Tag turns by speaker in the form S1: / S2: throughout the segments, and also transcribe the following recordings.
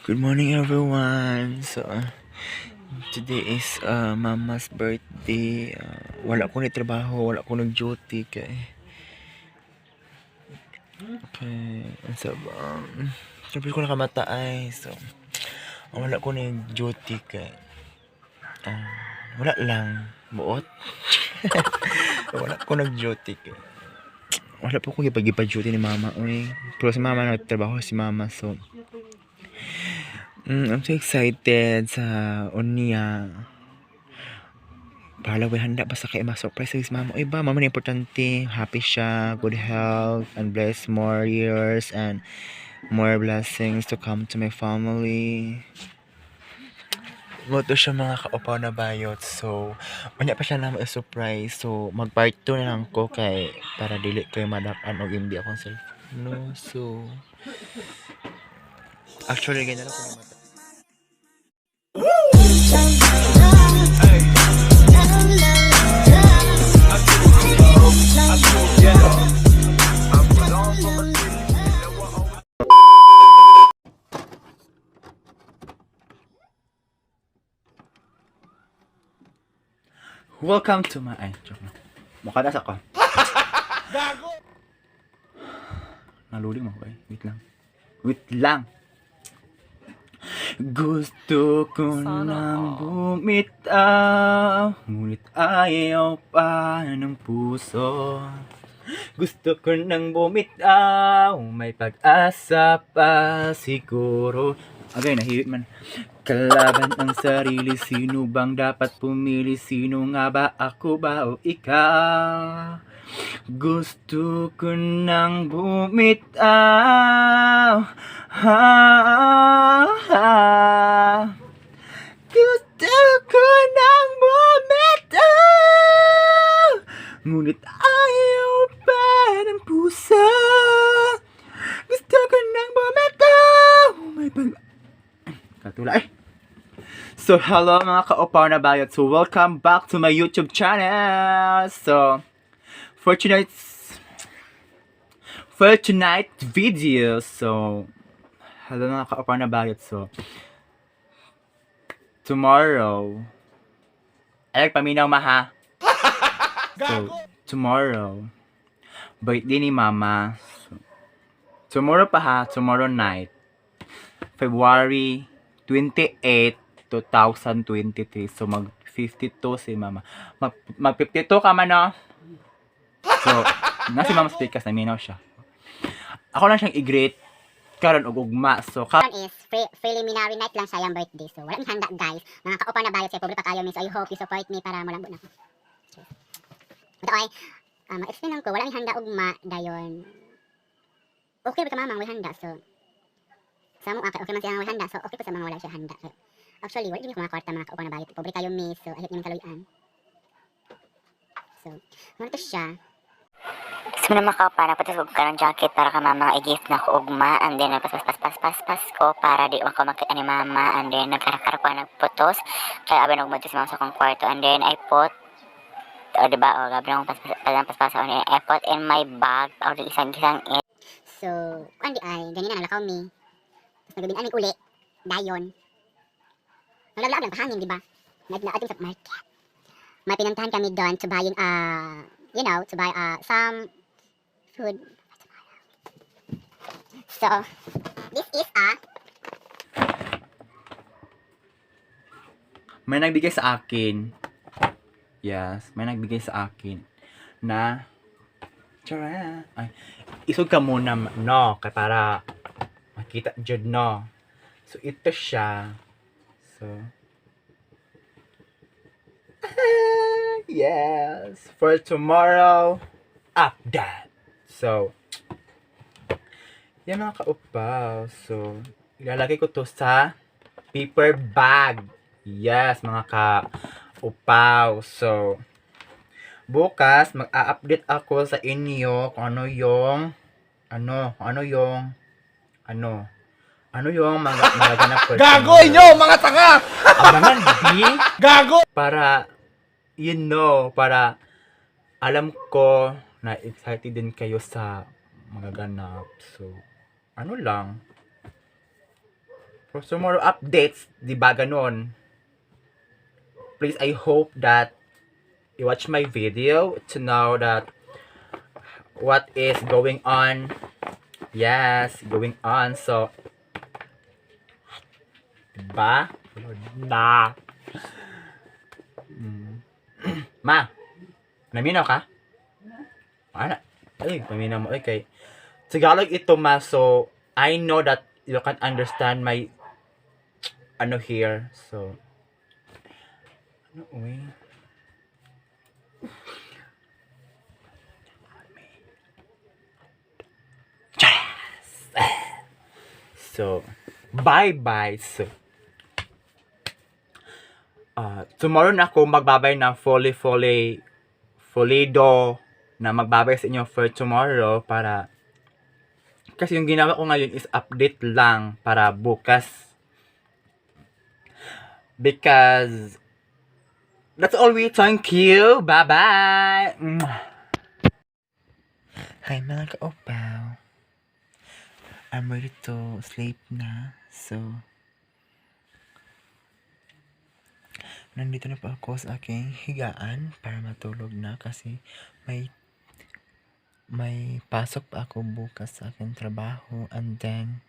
S1: Good morning, everyone. Today is Mama's birthday. Wala ko ni trabaho, wala ko nag-duty sabi ko nakamataay. Wala ko ni duty uh, wala lang buot. Wala ko nag-duty wala po ko gipag-duty ni Mama uy. Pero si Mama nagtrabaho si Mama I'm so excited sa unya. Bahala ko handa pa sa kay ma-surprise si Mama. Uy ba, Mama na importante. Happy siya, good health, and bless more years and more blessings to come to my family. Moto siya mga kaupaw na bayot. So, unya pa siya na ma-surprise. So, mag-part 2 na lang ko para dili kayo madakan o hindi akong cellphone. No, so... Actually, ganyan ako na mata. Welcome to my... Ay, joke na. Mukha nasa ko. Gago! Naluling mo ko eh. Wait lang. Gusto ko nang bumitaw, ngunit ayaw pa ng puso. Gusto ko nang bumitaw, may pag-asa pa siguro. Okay, nahiwit man. Kalaban ang sarili, sino bang dapat pumili? Sino nga ba, ako ba o ikaw? Gusto ko nang bumitaw. Gusto ko nang bumitaw, ngunit ayaw pa ng puso. Gusto ko nang bumitaw, may katulad. So, hello mga kaupaw na bayot. So, welcome back to my YouTube channel. So, for tonight's video, so, hello mga kaupaw na bayot. So, tomorrow, ay paminaw maha. So, tomorrow, birthday ni Mama. So, tomorrow pa ha, tomorrow night, February 28, 2023. So, mag-52 si Mama. Mag-52 ka man, no? So, na si Mama Speakers, naminaw siya. Ako lang siyang i-greet karon og ugma. So,
S2: karon is preliminary night lang sa yung birthday. So, wala handa guys. Mga kaupa na bayot sa pobre pa kayo. So, I hope you support me para malambot na ko. Ito ay, ma-explain lang ko. Wala handa ugma dayon. Okay ba ka mamang wala handa? So, sa mo okay man siya wala handa. So, okay pa sa mga wala siya handa. So, actually, wala din ko mga kwarta mga kaupa na bayot. Pobre kayo miss. So, ayot niyo kaluyan. So, ano to siya?
S3: So na makapana patas ko ka ng jacket para ka mama i-gift na ko ugma, and then pas ko para di ako makita ni mama, and then nagkarakar ko nagputos kaya abang nagmadto si mama sa kong kwarto, and then I put diba o gabi nang paspas on I put in my bag or isang it.
S2: So kundi ay ganina nalakaw mi tapos nagabin amin uli dayon naglablab lang pahangin diba naglaadin sa market may pinuntahan kami doon to buy to buy some food. So, this is
S1: may nagbigay sa akin. Yes, may nagbigay sa akin na tara. Ay, isog ka muna, no, kaya para makita jud, no. So, ito siya. So, yes, for tomorrow, update. So, yan mga kaupaw. So, ilalagay ko to sa paper bag. Yes, mga kaupaw. So, bukas, mag-a-update ako sa inyo kung ano yung magaganap ko.
S4: Gago inyo, mga tanga!
S1: Abangan, di?
S4: Gago!
S1: Para, para alam ko na excited din kayo sa magaganap. So, ano lang. For tomorrow updates, di ba ganon? Please, I hope that you watch my video to know that what is going on. Yes, going on. So, ba? Na. Ma, naminaw ka? Ano? Ay, paminaw mo. Okay. Tagalog ito, ma. So, I know that you can understand my ano here. So, ano, uy? So, bye-bye. So, tomorrow na ako magbabay ng Folido na magbabay sa inyo for tomorrow para kasi yung ginawa ko ngayon is update lang para bukas because that's all we thank you. Bye-bye. Hi mga kaopaw. I'm ready to sleep na. So, nandito na po ako sa aking higaan para matulog na kasi may pasok pa ako bukas sa aking trabaho and then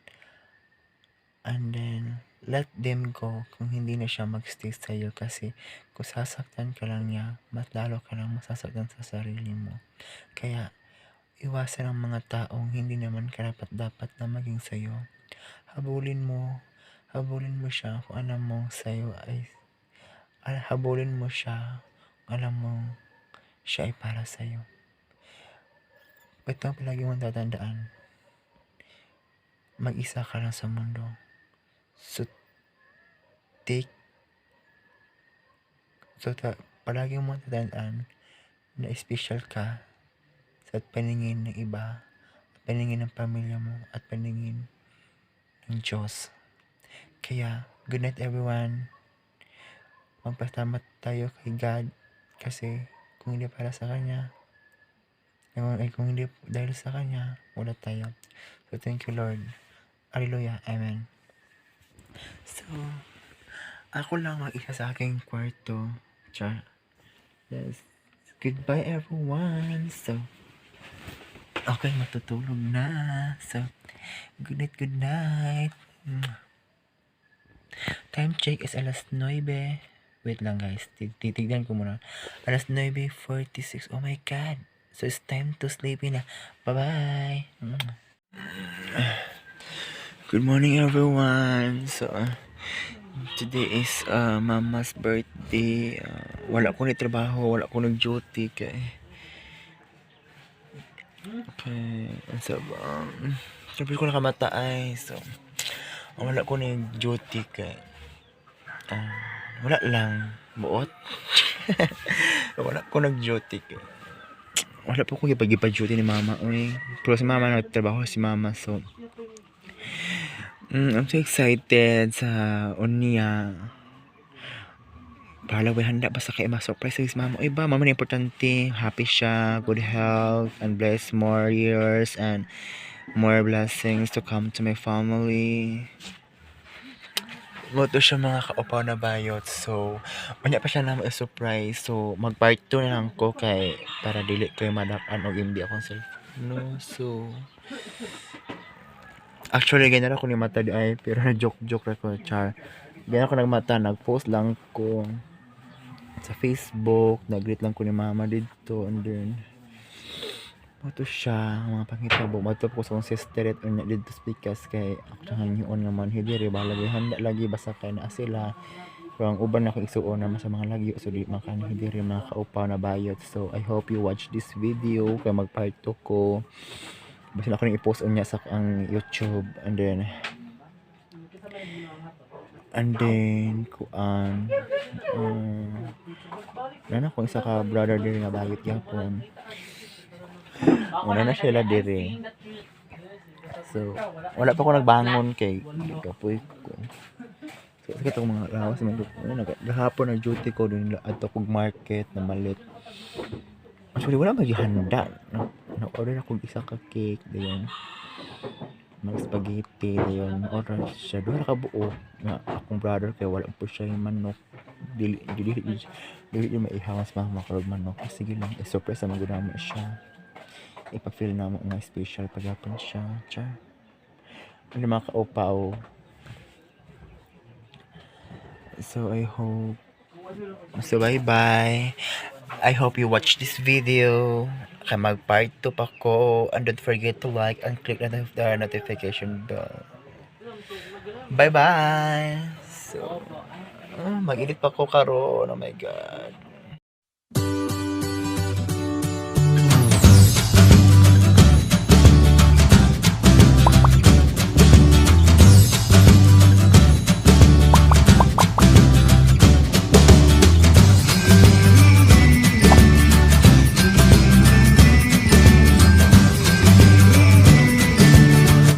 S1: let them go kung hindi na siya magstay sa'yo kasi kung sasaktan ka lang niya, mas lalo ka lang masasaktan sa sarili mo. Kaya, iwasan ang mga taong hindi naman karapat-dapat na maging sa'yo. Habulin mo siya kung alam mo sa'yo ay habulin mo siya kung alam mo siya ay para sa'yo. Ito ang palagi mong tatandaan. Mag-isa ka lang sa mundo. So, palagi mong tatandaan na special ka sa paningin ng iba, paningin ng pamilya mo, at paningin ng Diyos. Kaya, good night everyone. Magpasalamat tayo kay God kasi kung hindi para sa Kanya, kung hindi dahil sa Kanya, wala tayo. So, thank you Lord. Hallelujah. Amen. So, ako lang mag-isa sa aking kwarto. Yes. Goodbye everyone. So, okay, matutulog na. So, good night. Time check is alas 9. Wait lang guys, titignan ko muna. Alas 9:46. Oh my God. So, it's time to sleep na. Bye-bye. Good morning everyone. So, today is mama's birthday. Wala ko ni trabaho, wala ko nag-duty kay so sabi ko nakamataay. So, wala ko ni duty kay wala lang buot. Wala ko nag-duty kay wala po ko gipag-duty ni mama. Pero si mama nagtrabaho si mama. So, I'm so excited sa unya. Para way handa ba sa kay ma-surprise sa mama. Ba, mama na importante. Happy siya, good health, and bless more years and more blessings to come to my family. Goto siya mga kaupaw na bayot. So, wala pa siya na ma-surprise. So, mag-part 2 na lang ko kay para dili kayo madakan o hindi akong cellphone. No, so actually, ganyan ako ni mata di ay pero na-joke ra ko, char. Ganyan ako nagmata, nag-post lang ko sa Facebook, nag-greet lang ko ni mama dito, and then ito siya, mga pangitabo. Ito po sa kong sister at unya dito speakers kay ako sa hanyoon nga man hidiri balagi handa lagi basta kay na sila. Pero ang uban ako isuon naman sa mga lagyo so di makan hidiri mga kaupaw na bayot. So I hope you watch this video kay mag-part 2 ko. Basta na ako nang i-post unya sa ang YouTube and then na ko isa ka brother diri nga bayot yapon. Wala na sila diri. So, wala pa ako nagbangon kay kapoy ko. So, sa itong mga lawas naghapon ang duty ko dun ato kog market na malit. Actually, wala magihanda. Na-order ako isa ka cake. Diyan. mag spaghetti dayon oras siya duha ka buok nga akong brother kay wala po siya yung manok dili yung maihawas mga makarog manok. Sige lang surprise na magudamo siya ipa-feel na mo nga special pagapon siya char ano mga kaupaw. So I hope so bye bye. I hope you watch this video. Kaya mag part 2 pa ko. And don't forget to like and click the notification bell. Bye bye. So, mag-edit pa ko karon. Oh my God.